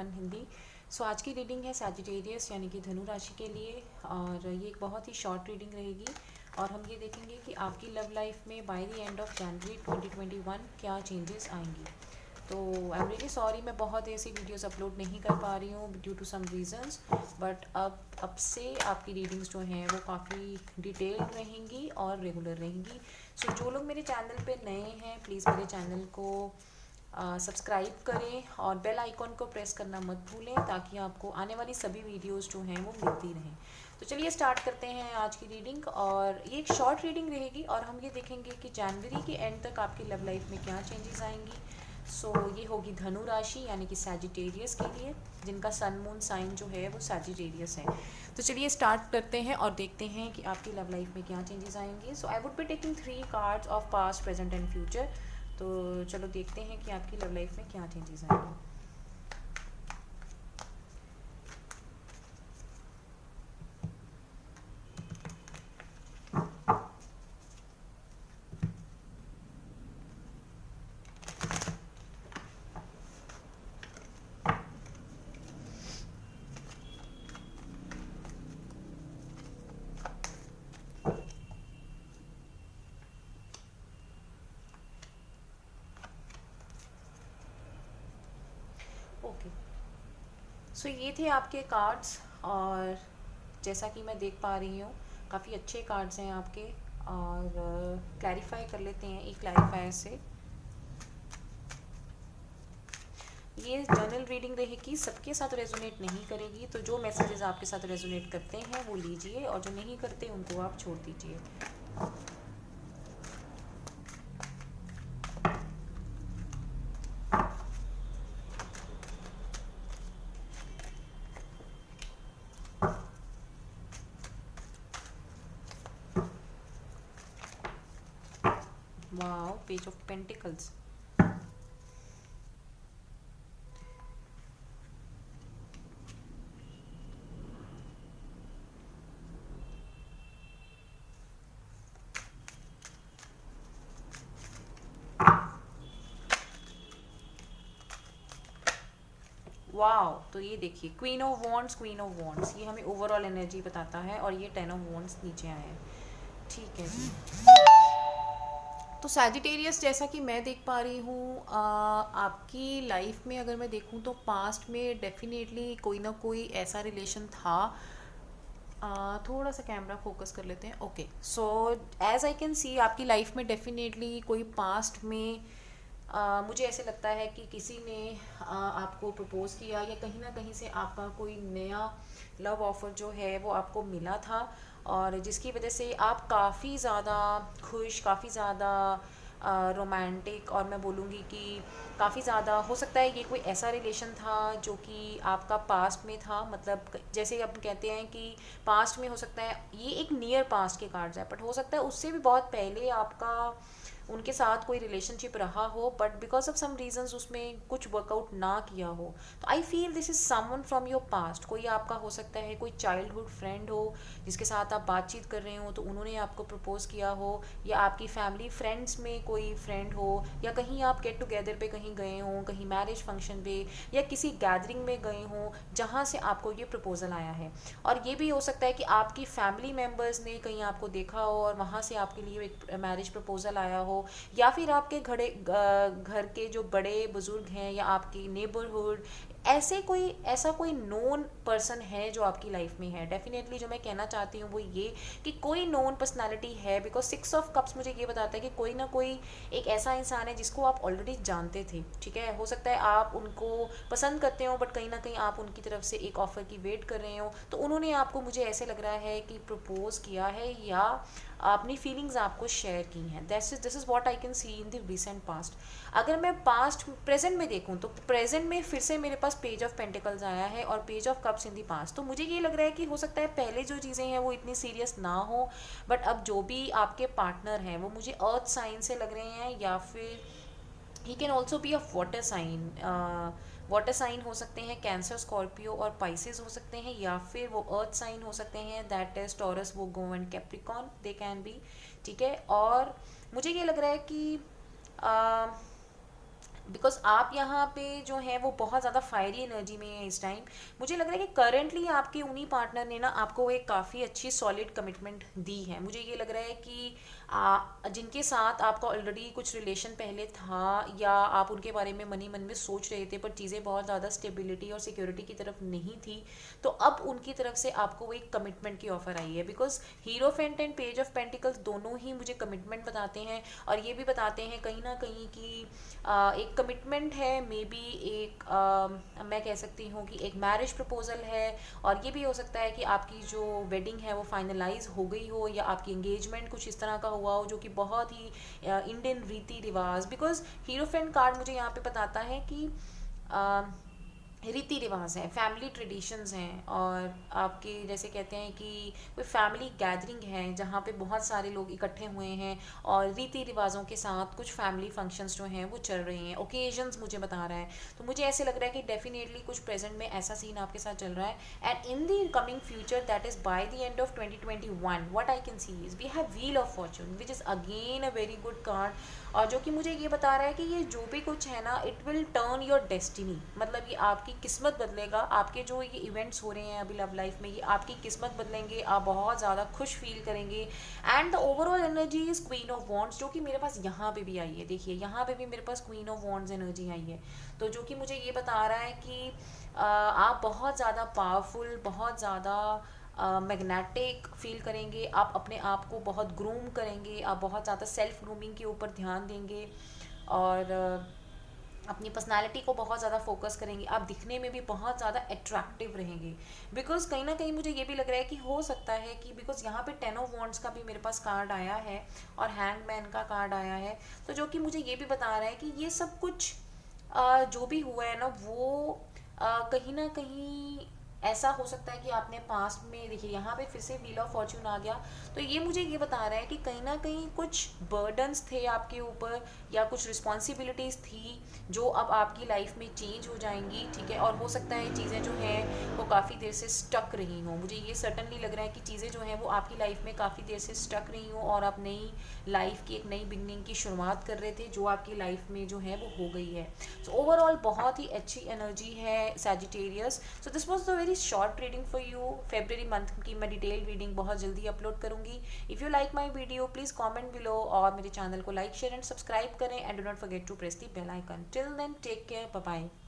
2021 हिंदी। सो आज की रीडिंग है सैजिटेरियस यानी कि धनु राशि के लिए, और ये एक बहुत ही शॉर्ट रीडिंग रहेगी। और हम ये देखेंगे कि आपकी लव लाइफ में bye the end of January 2021 क्या चेंजेस आएंगी। तो आई एम रियली सॉरी, मैं बहुत ऐसी वीडियोस अपलोड नहीं कर पा रही हूँ due to some reasons, but अब से आपकी रीडिंग्स जो हैं वो काफ़ी डिटेल रहेंगी और रेगुलर रहेंगी। सो जो लोग मेरे चैनल पे नए हैं, प्लीज़ मेरे चैनल को सब्सक्राइब करें और बेल आइकॉन को प्रेस करना मत भूलें, ताकि आपको आने वाली सभी वीडियोस जो हैं वो मिलती रहें। तो चलिए स्टार्ट करते हैं आज की रीडिंग। और ये एक शॉर्ट रीडिंग रहेगी और हम ये देखेंगे कि जनवरी के एंड तक आपकी लव लाइफ में क्या चेंजेस आएंगी। सो ये होगी धनु राशि यानी कि सैजिटेरियस के लिए, जिनका सन मून साइन जो है वो सैजिटेरियस है। तो चलिए स्टार्ट करते हैं और देखते हैं कि आपकी लव लाइफ में क्या चेंजेस आएंगे। So I would be taking 3 cards of past, present and future. तो चलो देखते हैं कि आपकी लव लाइफ में क्या चेंजेस आएंगे। ओके, सो ये थे आपके कार्ड्स। और जैसा कि मैं देख पा रही हूँ काफ़ी अच्छे कार्ड्स हैं आपके। और क्लैरिफाई कर लेते हैं एक क्लैरिफायर से। ये जनरल रीडिंग रहेगी, सबके साथ रेजोनेट नहीं करेगी, तो जो मैसेजेस आपके साथ रेजोनेट करते हैं वो लीजिए और जो नहीं करते उनको आप छोड़ दीजिए। Wow, page of pentacles. Wow, तो ये देखिए queen of wands, queen of wands, ये हमें ओवरऑल एनर्जी बताता है। और ये 10 ऑफ वॉन्ड्स नीचे आए हैं। ठीक है जी। तो सैजिटेरियस, जैसा कि मैं देख पा रही हूँ आपकी लाइफ में अगर मैं देखूँ तो पास्ट में डेफिनेटली कोई ना कोई ऐसा रिलेशन था। थोड़ा सा कैमरा फोकस कर लेते हैं। Okay, so as I can see आपकी लाइफ में डेफिनेटली कोई पास्ट में मुझे ऐसे लगता है कि किसी ने आपको प्रपोज किया, या कहीं ना कहीं से आपका कोई नया लव ऑफर जो है वो आपको मिला था, और जिसकी वजह से आप काफ़ी ज़्यादा खुश, काफ़ी ज़्यादा रोमांटिक, और मैं बोलूँगी कि काफ़ी ज़्यादा हो सकता है ये कोई ऐसा रिलेशन था जो कि आपका पास्ट में था। मतलब जैसे हम कहते हैं कि पास्ट में हो सकता है, ये एक नियर पास्ट के कार्ड्स है, बट हो सकता है उससे भी बहुत पहले आपका उनके साथ कोई रिलेशनशिप रहा हो, but because of some reasons उसमें कुछ वर्कआउट ना किया हो। तो I feel this is someone from your past. कोई आपका हो सकता है कोई चाइल्डहुड फ्रेंड हो जिसके साथ आप बातचीत कर रहे हो, तो उन्होंने आपको प्रपोज किया हो, या आपकी फैमिली फ्रेंड्स में कोई फ्रेंड हो, या कहीं आप गेट टुगेदर पे कहीं गए हो, कहीं मैरिज फंक्शन पे या किसी गैदरिंग में गए हो जहाँ से आपको ये प्रपोजल आया है। और ये भी हो सकता है कि आपकी फैमिली मेम्बर्स ने कहीं आपको देखा हो और वहाँ से आपके लिए एक मैरिज प्रपोजल आया हो, या फिर आपके घर के जो बड़े बुजुर्ग हैं या आपकी नेबरहुड, ऐसा कोई नोन पर्सन है जो आपकी लाइफ में है। डेफिनेटली जो मैं कहना चाहती हूँ वो ये कि कोई नोन पर्सनालिटी है, बिकॉज 6 ऑफ कप्स मुझे ये बताता है कि कोई ना कोई एक ऐसा इंसान है जिसको आप ऑलरेडी जानते थे। ठीक है, हो सकता है आप उनको पसंद करते हो, बट कहीं ना कहीं आप उनकी तरफ से एक ऑफर की वेट कर रहे हो, तो उन्होंने आपको, मुझे ऐसे लग रहा है कि प्रपोज किया है या अपनी फीलिंग्स आपको शेयर की हैं। This is what I can C in the recent past. अगर मैं पास्ट प्रेजेंट में देखूं तो प्रेजेंट में फिर से मेरे पास पेज ऑफ पेंटिकल्स आया है और page of cups in the past. तो मुझे ये लग रहा है कि हो सकता है पहले जो चीज़ें हैं वो इतनी सीरियस ना हो, बट अब जो भी आपके पार्टनर हैं वो मुझे अर्थ साइन से लग रहे हैं, या फिर ही can also be a water sign. Water sign हो सकते हैं कैंसर, स्कॉर्पियो और पाइसेस हो सकते हैं, या फिर वो अर्थ साइन हो सकते हैं, that is Taurus, Virgo and Capricorn, they can be. ठीक है, और मुझे ये लग रहा है कि बिकॉज आप यहाँ पे जो है वो बहुत ज़्यादा फायरी एनर्जी में है इस टाइम। मुझे लग रहा है कि करंटली आपके उन्हीं पार्टनर ने ना आपको एक काफ़ी अच्छी सॉलिड कमिटमेंट दी है। मुझे ये लग रहा है कि जिनके साथ आपका ऑलरेडी कुछ रिलेशन पहले था, या आप उनके बारे में मन ही मन में सोच रहे थे, पर चीज़ें बहुत ज़्यादा स्टेबिलिटी और सिक्योरिटी की तरफ नहीं थी, तो अब उनकी तरफ से आपको वो एक कमिटमेंट की ऑफर आई है। Because Hierophant and page of pentacles दोनों ही मुझे कमिटमेंट बताते हैं, और ये भी बताते हैं कहीं ना कहीं कि एक कमिटमेंट है, मे बी एक मैं कह सकती हूँ कि एक मैरिज प्रपोजल है, और ये भी हो सकता है कि आपकी जो वेडिंग है वो फाइनलाइज हो गई हो, या आपकी एंगेजमेंट कुछ इस तरह का हुआ हो जो कि बहुत ही इंडियन रीति रिवाज। बिकॉज हीरोफेंट कार्ड मुझे यहाँ पे बताता है कि रीति रिवाज हैं, फैमिली ट्रेडिशंस हैं, और आपके जैसे कहते हैं कि कोई फैमिली गैदरिंग है जहाँ पे बहुत सारे लोग इकट्ठे हुए हैं, और रीति रिवाजों के साथ कुछ फैमिली फंक्शंस जो हैं वो चल रहे हैं, ओकेजन्स मुझे बता रहा है। तो मुझे ऐसे लग रहा है कि डेफिनेटली कुछ प्रेजेंट में ऐसा सीन आपके साथ चल रहा है, and in the coming future that is by the end of 2021 what I can see is we have wheel of fortune which is again a very good card, और जो कि मुझे ये बता रहा है कि ये जो भी कुछ है ना, it will turn your destiny. मतलब ये आपकी किस्मत बदलेगा, आपके जो ये इवेंट्स हो रहे हैं अभी लव लाइफ में, ये आपकी किस्मत बदलेंगे, आप बहुत ज़्यादा खुश फील करेंगे। And the overall energy is queen of wands, जो कि मेरे पास यहाँ पे भी आई है। देखिए यहाँ पे भी मेरे पास क्वीन ऑफ वॉन्ड्स एनर्जी आई है, तो जो कि मुझे ये बता रहा है कि आप बहुत ज़्यादा पावरफुल, बहुत ज़्यादा मैग्नेटिक फील करेंगे, आप अपने आप को बहुत ग्रूम करेंगे, आप बहुत ज़्यादा सेल्फ ग्रूमिंग के ऊपर ध्यान देंगे, और अपनी पर्सनालिटी को बहुत ज़्यादा फोकस करेंगे, आप दिखने में भी बहुत ज़्यादा अट्रैक्टिव रहेंगे। बिकॉज कहीं ना कहीं मुझे ये भी लग रहा है कि हो सकता है कि बिकॉज यहाँ पे 10 ऑफ वॉन्ड्स का भी मेरे पास कार्ड आया है, और हैंगमैन का कार्ड आया है, तो जो कि मुझे ये भी बता रहा है कि ये सब कुछ जो भी हुआ है ना वो कहीं ना कहीं ऐसा हो सकता है कि आपने पास्ट में, देखिए यहाँ पे फिर से व्हील ऑफ फॉर्च्यून आ गया, तो ये मुझे ये बता रहा है कि कहीं ना कहीं कुछ बर्डन्स थे आपके ऊपर, या कुछ रिस्पॉन्सिबिलिटीज़ थी जो अब आपकी लाइफ में चेंज हो जाएंगी, ठीक है। और हो सकता है चीज़ें जो हैं वो काफ़ी देर से स्टक रही हों, मुझे ये सर्टनली लग रहा है कि चीज़ें जो हैं वो आपकी लाइफ में काफ़ी देर से स्टक रही हों, और आप नई लाइफ की एक नई बिगनिंग की शुरुआत कर रहे थे, जो आपकी लाइफ में जो है वो हो गई है। सो ओवरऑल बहुत ही अच्छी एनर्जी है Sagittarius. So this was the very short reading for you. February month की मैं डिटेल रीडिंग बहुत जल्दी अपलोड करूंगी। If you like my video please comment below, और मेरे चैनल को लाइक शेयर एंड सब्सक्राइब करें, and do not forget to press the bell icon. Till then take care, bye bye.